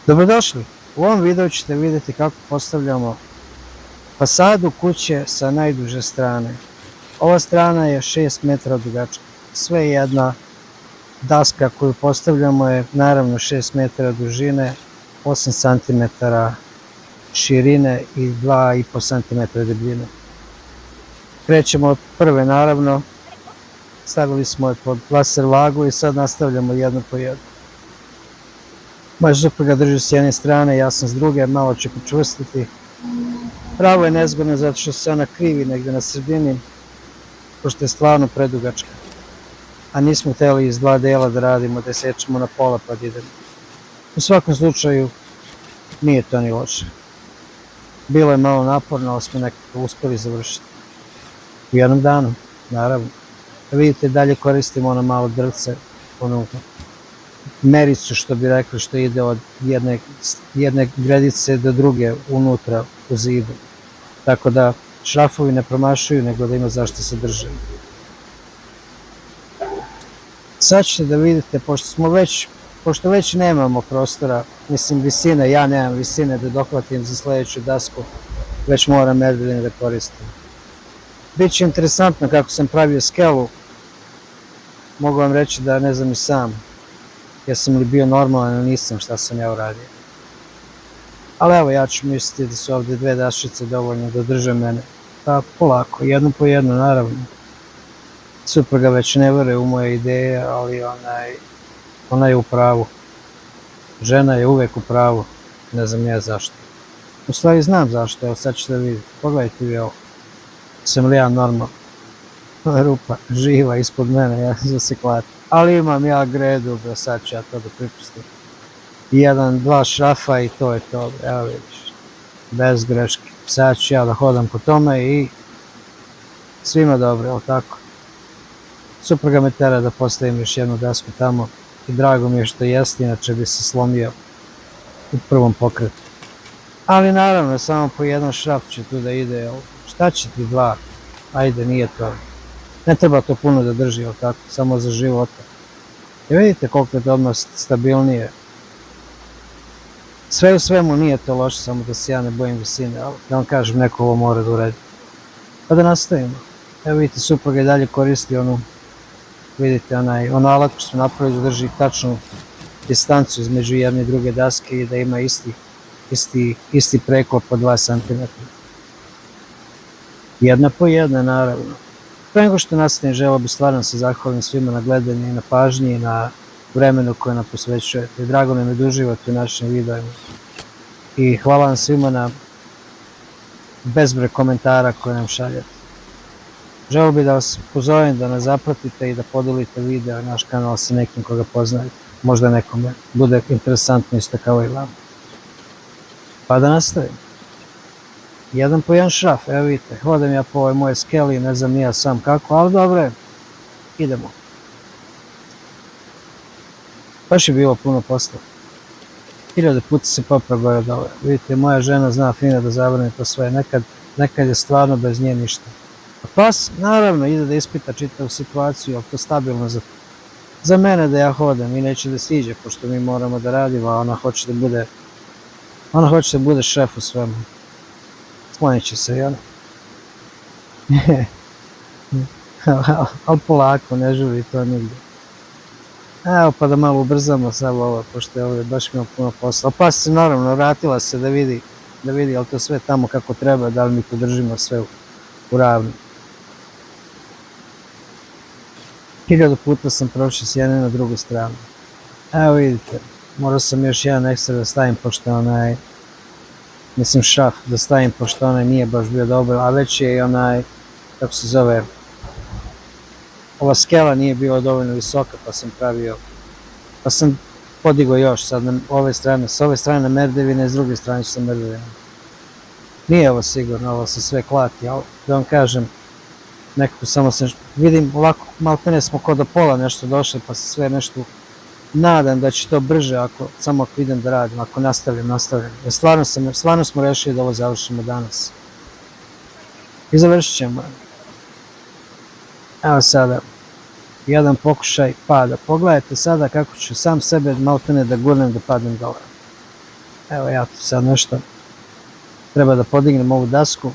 Dobrodošli! U ovom videu ćete vidjeti kako postavljamo fasadu kuće sa najduže strane. Ova strana je 6 metara dugačka. Sve jedna daska koju postavljamo je naravno 6 metara dužine, 8 cm širine i 2,5 cm debljine. Krećemo od prve naravno, stavili smo je pod laser vagu i sad nastavljamo jednu po jednu. Moja supruga drži s jedne strane, ja sam s druge, malo ću počvrstiti. Pravo je nezgodno zato što se ona krivi negdje na sredini, pošto je stvarno predugačka. A nismo htjeli iz dva dela da radimo, da sečemo na pola pa da idemo. U svakom slučaju nije to ni loše. Bilo je malo naporno, ali smo nekako uspjeli završiti. U jednom danu, naravno. Vidite, dalje koristimo ono malo drvce, ono mericu što bi rekli, što ide od jedne gredice do druge unutra u zidu. Tako da šrafovi ne promašuju, nego da ima zašto se drže. Sad ćete da vidite, pošto već nemamo prostora, mislim visine, ja nemam visine da dohvatim za sljedeću dasku, već moram merdeline da koristim. Biće interesantno kako sam pravio skelu, mogu vam reći da ne znam i sam. Jesam li bio normalan ili nisam, šta sam ja uradio. Ali evo, ja ću misliti da su ovdje dve dašice dovoljno da drže mene. Pa polako, jednu po jednu naravno. Supruga već ne veruje u moje ideje, ali ona je u pravu. Žena je uvijek u pravu, ne znam ja zašto. U stvari znam zašto, evo sad ćete vidjeti. Pogledajte vi ovo. Sam li ja normalno? Rupa živa ispod mene, ja sam se klati. Ali imam ja gredu, sad ću ja to da pripustim. 1-2 šrafa i to je to, evo vidiš. Bez greške. Sad ću ja da hodam po tome i svima dobro, evo tako. Supruga me tera da postavim još jednu dasku tamo i drago mi je što jeste, inače bi se slomio u prvom pokretu. Ali naravno, samo po jedan šraf će tu da ide, šta će ti dva? Ajde, nije to. Ne treba to puno da drži, tako, samo za života. I vidite koliko je to odmah stabilnije. Sve u svemu nije to loše, samo da se ja ne bojim visine, ali da vam kažem, neko ovo mora da uredi. Pa da nastavimo. Evo vidite, supruga i dalje koristi vidite, onu alatku smo napravili da drži tačnu distancu između jedne i druge daske i da ima isti preklop od 2 cm. Jedna po jedna, naravno. Pre nego što nastavim, želeo bi stvarno da se zahvalim svima na gledanju i na pažnji i na vremenu koje nam posvećujete. Drago nam je da uživate u našim videojima. I hvala vam svima na bezbroj komentara koje nam šaljete. Želeo bih da vas pozovem da nas zapratite i da podelite video i naš kanal sa nekim koga poznajete. Možda nekome bude interesantno isto kao i vam. Pa da nastavim. Jedan po jedan šraf, evo vidite, hodam ja po ovoj moje skeli, ne znam nija sam kako, ali dobro, idemo. Baš je bilo puno posla. 1000 puta se popravo od ove. Vidite, moja žena zna fino da zavrne to sve, nekad je stvarno bez nje ništa. A pas, naravno, ide da ispita čitavu situaciju, ali to stabilno za mene da ja hodam i neće da siđe, pošto mi moramo da radimo, a ona hoće da bude šef u svemu. Sklonit će se i ona. Ali polako, ne žuri to nigdje. Evo pa da malo ubrzamo sad ovo, pošto je ovdje baš imao puno posla. Pa se naravno vratila se da vidi je li to sve tamo kako treba, da li mi to držimo sve u ravni. 1000 puta sam prošao s jedne na drugu stranu. Evo vidite, morao sam još jedan ekstra da stavim, pošto mislim šraf da stavim, pošto onaj nije baš bio dobro, a već je i kako se zove, ova skela nije bila dovoljno visoka, pa sam podigao još sad s ove strane merdevine, s druge strane su merdevine. Nije ovo sigurno, ovo se sve klati, ali da vam kažem, nekako samo se vidim ovako, maltene smo kod do pola nešto došli, pa se sve nešto nadam da će to brže samo ako idem da radim, ako nastavljam. Jer stvarno smo rešili da ovo završimo danas. I završit ćemo. Evo sada, jedan pokušaj pada. Pogledajte sada kako ću sam sebe maltene da gurnem da padnem dole. Evo ja tu sad nešto treba da podignem ovu dasku,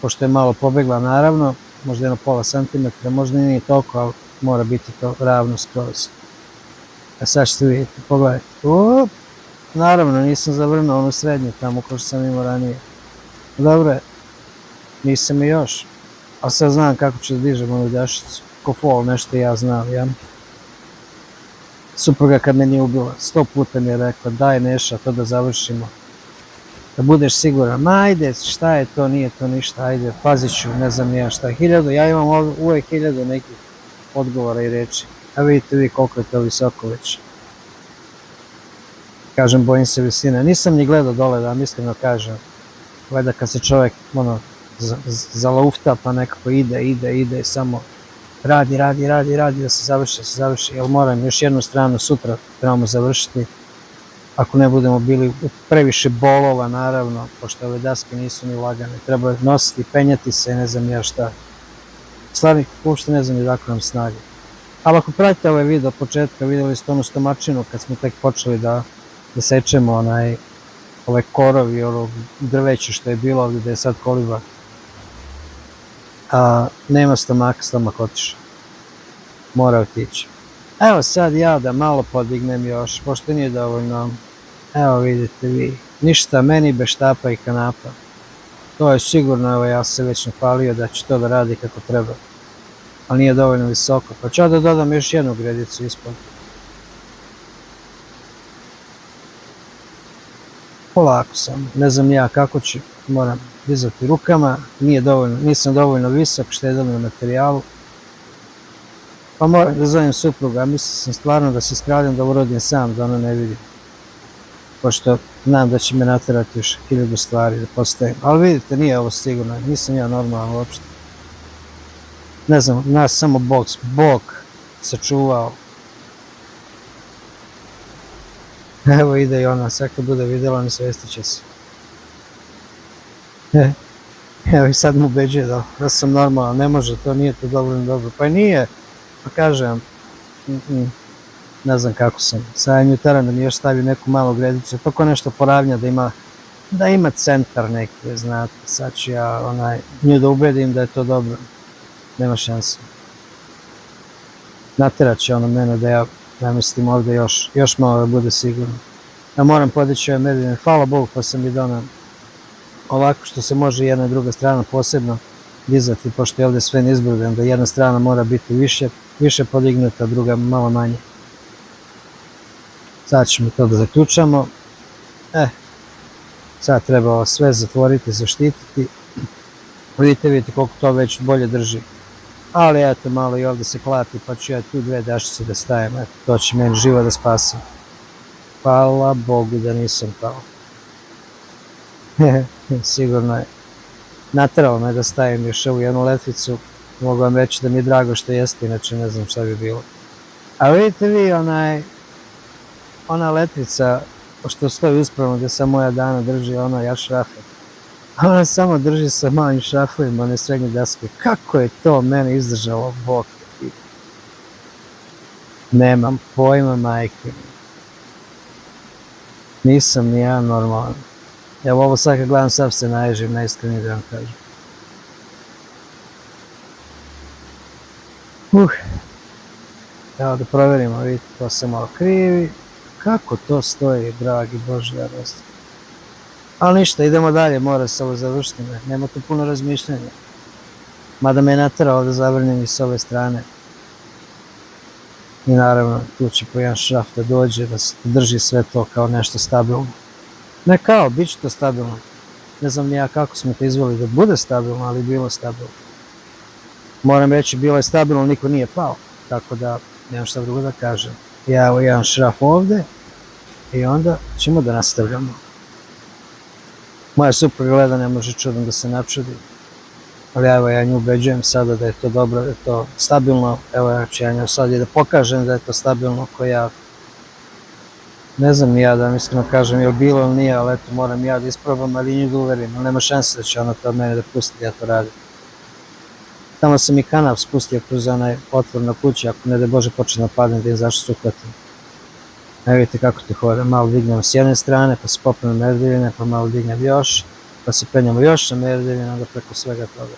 pošto je malo pobegla naravno, možda jedno pola centimetra, možda nije toliko, ali mora biti to ravno skroz. A sad ćete vidjeti, pogledajte. Naravno, nisam zavrnuo onu srednju tamo ko što sam imao ranije. Dobro je, nisam i još, ali sad znam kako ću da dižem ovu dašicu. Ko fol, nešto ja znam, ja. Supruga kad me nije ubila, 100 puta mi je rekla, daj Neša, to da završimo. Da budeš siguran, ma ajde, šta je to, nije to ništa, ajde, pazit ću, ne znam ja šta, 1000, ja imam uvek 1000 nekih odgovora i reči. A vidite vi koliko je to visoko već. Kažem, bojim se visine. Nisam ni gledao dole, da vam iskreno kažem. Gleda kad se čovjek zalaufta pa nekako ide i samo radi da se završi. Jer moram još jednu stranu sutra trebamo završiti. Ako ne budemo bili previše bolova, naravno, pošto ove daske nisu ni lagane. Treba nositi, penjati se, ne znam ja šta. Stvarno, uopšte ne znam ni dakle nam snage. Ali ako pratite ovaj video od početka, vidjeli ste onu stomačinu kad smo tek počeli da sečemo ove korovi, ono drveće što je bilo ovdje, da je sad koliba. Nema stomaka, stomak otišao. Mora otići. Evo sad ja da malo podignem još, pošto nije dovoljno. Evo vidite vi, ništa meni bez štapa i kanapa. To je sigurno, evo ja se već napalio da će to da radi kako treba. Ali nije dovoljno visoko, pa ću da dodam još jednu gredicu ispod. Polako sam, ne znam ja kako ću, moram dizati rukama, nisam dovoljno visok, štedam na materijalu. Pa moram da zovem supruga, mislio sam stvarno da se spravljam da urodim sam, da ona ne vidi. Pošto znam da će me naterati još 1000 stvari da postavim. Ali vidite, nije ovo sigurno, nisam ja normalan uopšte. Ne znam, nas samo Bog sačuvao. Evo ide i ona, sad kad bude vidjela, ne svestit će se. Evo i sad mu ubeđuje da sam normalan, ne može, to nije to dobro. Pa nije, pa kažem, ne znam kako sam. Sad nju teram da mi još stavi neku malu gredicu, tako nešto poravnja da ima centar neki, znate. Sad ću ja nju da ubedim da je to dobro. Nema šanse. Naterat će ono mene da ja namestim ovdje još malo da bude sigurno. Ja moram podići ove medine, hvala Bogu pa sam i donao ovako što se može jedna i druga strana posebno dizati, pošto je ovdje sve nizbrdan, da jedna strana mora biti više podignuta, druga malo manje. Sad ćemo to da zaključamo. Sad treba ovo sve zatvoriti, zaštititi. Vidite koliko to već bolje drži. Ali eto, malo i ovdje se klati, pa ću ja tu 2 dašice da stavim, eto, to će meni život da spasi. Hvala Bogu da nisam pao. Sigurno je. Nateralo me da stavim još ovu jednu letvicu, mogu vam reći da mi je drago što jeste, inače ne znam šta bi bilo. A vidite vi, ona letvica, što stoji uspravno gdje sam moja Dana drži, ona ja šrafe. Ona samo drži sa malim šrafovima, one srednje daske. Kako je to mene izdržalo, Bog te pita. Nemam pojma, majke. Nisam ni ja normalan. Evo ovo sad kad gledam, sad se naježim, najiskrenije da vam kažem. Evo da provjerimo, vidite, to se malo krivi. Kako to stoji, dragi Bože, ja dosta. Ali ništa, idemo dalje, mora se ovo završiti, nema tu puno razmišljanja. Mada me je nateralo da zavrnem i s ove strane. I naravno, tu će po jedan šraf da dođe, da se drži sve to kao nešto stabilno. Ne kao, bit će to stabilno. Ne znam ni ja kako smo to izveli da bude stabilno, ali bilo stabilno. Moram reći, bilo je stabilno, niko nije pao. Tako da, nemam šta drugo da kažem. Ja evo jedan šraf ovdje i onda ćemo da nastavljamo. Moja supruga gleda, ne može čudom da se načudi. Ali evo ja nju ubeđujem sada da je to dobro, da je to stabilno. Evo ja ću ja nju sad i da pokažem da je to stabilno ko ja. Ne znam ni ja da vam iskreno kažem je li bilo ili nije, ali eto moram ja da isprobam, ali nju da uverim. Nema šanse da će ona to od mene da pusti da ja to radim. Tamo sam i kanap spustio kroz onaj otvor na kući, ako ne da Bože počne da padne da im zašto se uhvatim. Evo vidite kako to hoda, malo dignem s jedne strane, pa se popnem na merdevine, pa malo dignem još, pa se penjamo još na merdevine, onda preko svega toga.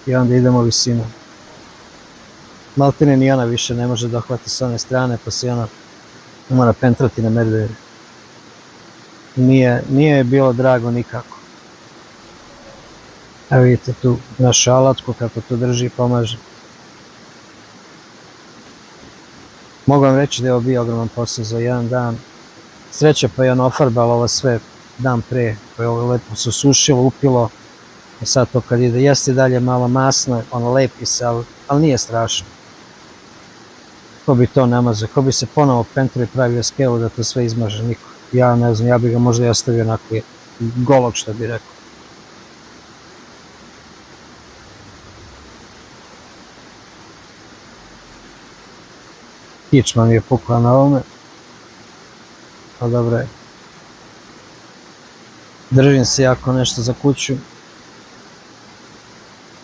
I onda idemo visinu. Maltene ni ona više ne može dohvati s one strane, pa se ona mora pentrati na merdevine. Nije je bilo drago nikako. Evo vidite tu našu alatku kako to drži i pomaže. Mogu vam reći da je ovo bio ogroman posao za jedan dan. Sreća pa je ono ofarbalo ovo sve dan pre, pa je ovo lepo se sušilo, upilo. I sad to kad ide, jeste dalje malo masno, ono lepi se, ali nije strašno. Ko bi to namazao, ko bi se ponovo pentro i pravio skelu da to sve izmaže, niko. Ja ne znam, ja bi ga možda i ostavio onako golog, što bi rekao. Kičma mi je pukla na ovome, ali dobro je. Držim se jako nešto za kuću.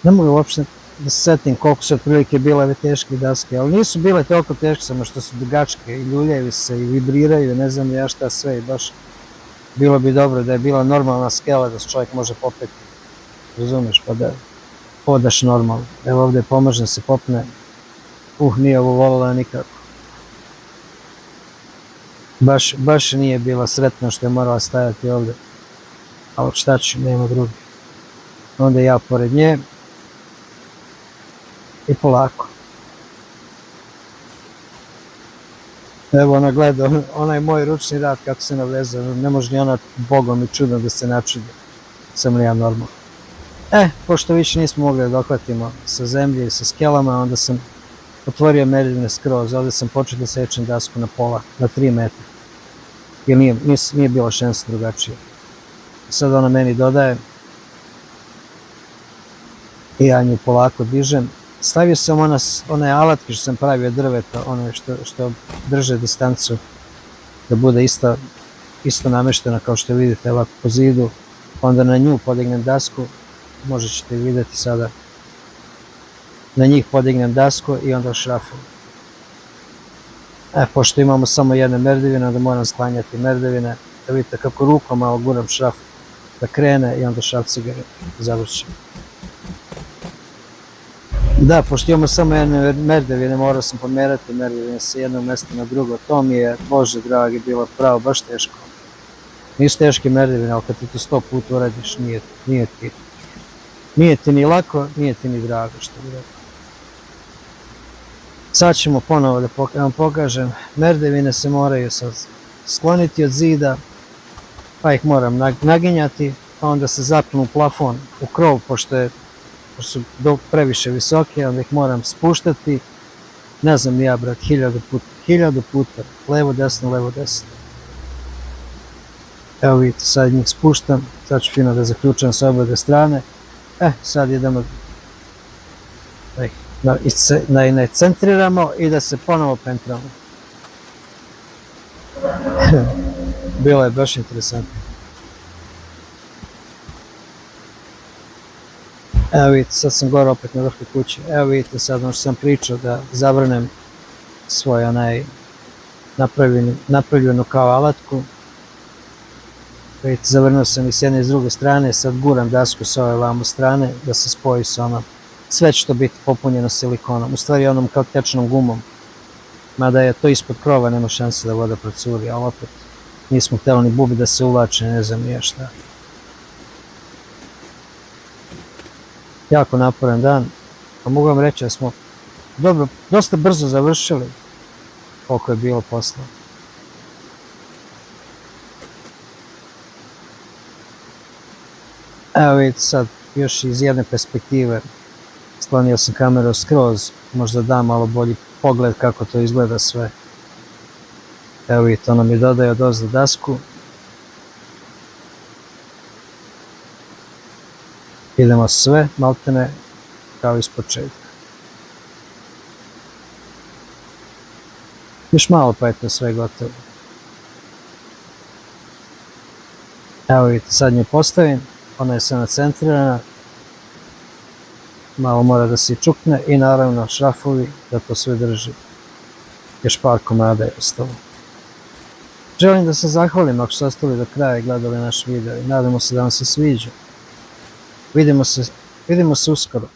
Ne mogu uopšte da se setim koliko su otprilike bile ove teške daske, ali nisu bile toliko teške, samo što su dugačke i ljuljaju se i vibriraju, ne znam ja šta sve i baš bilo bi dobro da je bila normalna skela da se čovjek može popeti, razumeš, pa da hodaš normalno. Evo ovdje pomažem se popne, nije ovo volila nikako. Baš nije bila sretna što je morala stajati ovdje, ali šta ću, nema drugi. Onda ja pored nje i polako. Evo ona gleda, onaj moj ručni rad kako se navezao, ne može ni ona bogom i čudom da se načudi, sam li ja normalno. Pošto više nismo mogli da dohvatimo sa zemlje i sa skelama, onda sam otvorio merdevine skroz, ovdje sam počeo da sečem dasku na pola, na 3 metra. Jer nije bilo šanse drugačije. Sad ona meni dodaje i ja nju polako dižem. Stavio sam one alatke što sam pravio od drveta, one što drže distancu, da bude isto nameštena kao što vidite ovako po zidu. Onda na nju podignem dasku, možda ćete vidjeti sada. Na njih podignem dasku i onda šrafom. Pošto imamo samo jedne merdevine, onda moram sklanjati merdevine, da vidite kako rukom malo guram šraf da krene i onda šraf cigare završim. Da, pošto imamo samo jedne merdevine, morao sam pomerati merdevine sa jednog mjesta na drugo. To mi je, Bože dragi, bilo pravo baš teško. Nisu teške merdevine, ali kad ti to 100 puta uradiš, nije ti ni lako, nije ti ni drago, što bi rekao. Sad ćemo ponovo da vam pokažem. Merdevine se moraju sad skloniti od zida, pa ih moram naginjati, pa onda se zapnu u plafon, u krov, pošto su previše visoke, onda ih moram spuštati, ne znam ja brat, 1000 puta, levo desno. Evo vidite, sad njih spuštam, sad ću fino da zaključam s obje strane, sad idemo da ih ne centriramo i da se ponovo pentramo. Bilo je baš interesantno. Evo vidite, sad sam gore opet na vrhu kuće. Evo vidite sad ono što sam pričao da zavrnem svoj napravljenu kao alatku. Vidite, zavrnuo sam i s jedne i s druge strane, sad guram dasku s ove vamo strane da se spoji s onom. Sve će to biti popunjeno silikonom, u stvari onom kao tečnom gumom. Mada je to ispod krova, nema šanse da voda procuri, ali opet nismo htjeli ni bubi da se uvlače, ne znam nije šta. Jako naporan dan, pa mogu vam reći da smo dosta brzo završili koliko je bilo posla. Evo vidite sad, još iz jedne perspektive, sklonio sam kameru skroz, možda da malo bolji pogled kako to izgleda sve. Evo vidite, ono mi dodaje od ozdo dasku. Idemo sve, maltene, kao iz početka. Još malo pa je to sve gotovo. Evo vidite, sad nju postavim, ona je sve nacentrirana. Malo mora da se čukne i naravno šrafovi da to sve drži. Još par komada je ostalo. Želim da se zahvalim ako ste ostali do kraja i gledali naš video i nadamo se da vam se sviđa. Vidimo se uskoro.